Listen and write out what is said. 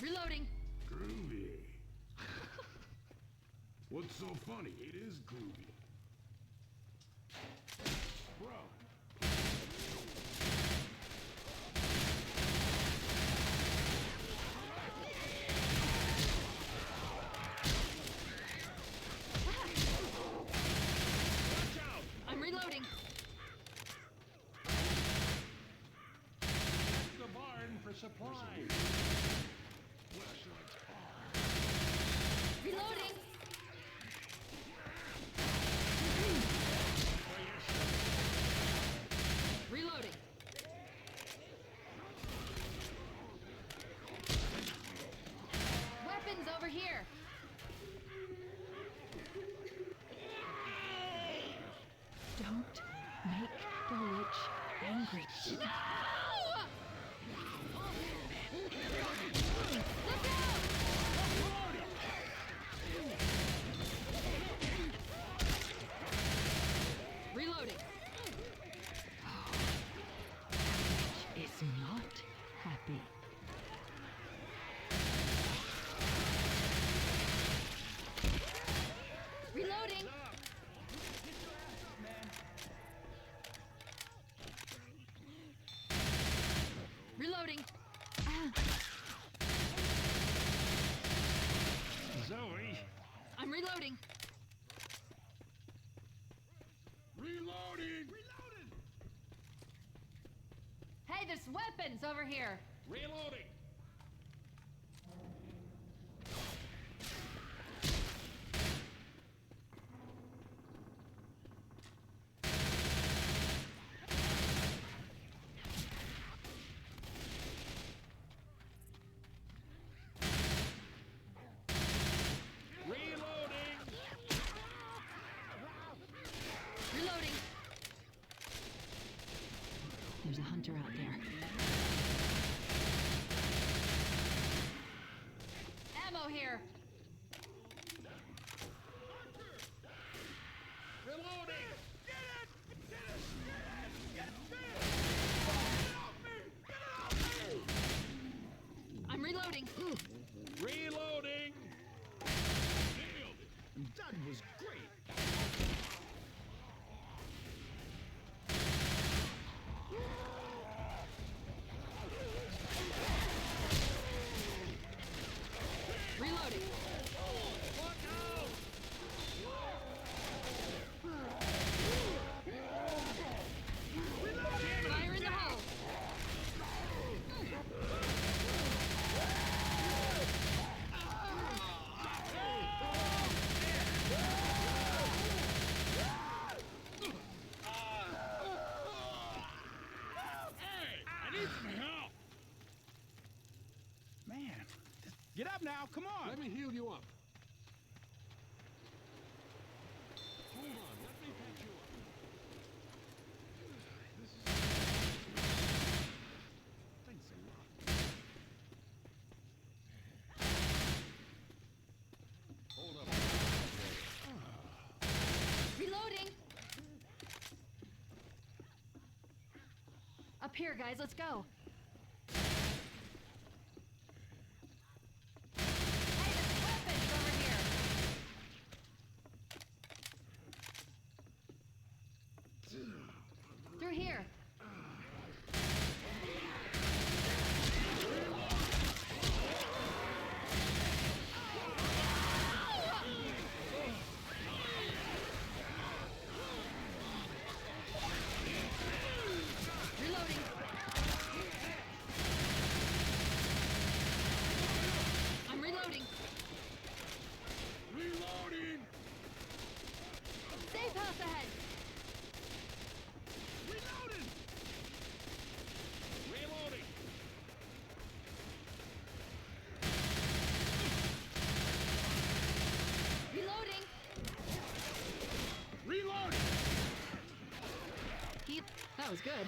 Reloading. Groovy. What's so funny? It is groovy. Bro. I'm reloading. The barn for supplies. Reloading. Reloading. Weapons over here. Don't make the witch angry. No! Look out! Reloading. Is not happy. Reloading. Reloading. Zoe. I'm reloading. Reloading! Hey, there's weapons over here. Reloading! Reloading! Reloading. There's a hunter out there. Ammo here. Reloading! I'm reloading. Reloading! That was great. Reloading. Fire in the hole. Hey! I need some help! Man, get up now. Come on. Let me heal you up. Hold on, let me patch you up. Thanks a lot. Hold up. Reloading. Up here, guys. Let's go. Hey, there's weapons over here. Through here. Reloading. I'm reloading. Reloading! Safe house ahead. Reloading! Reloading! Reloading. Reloading! That was good.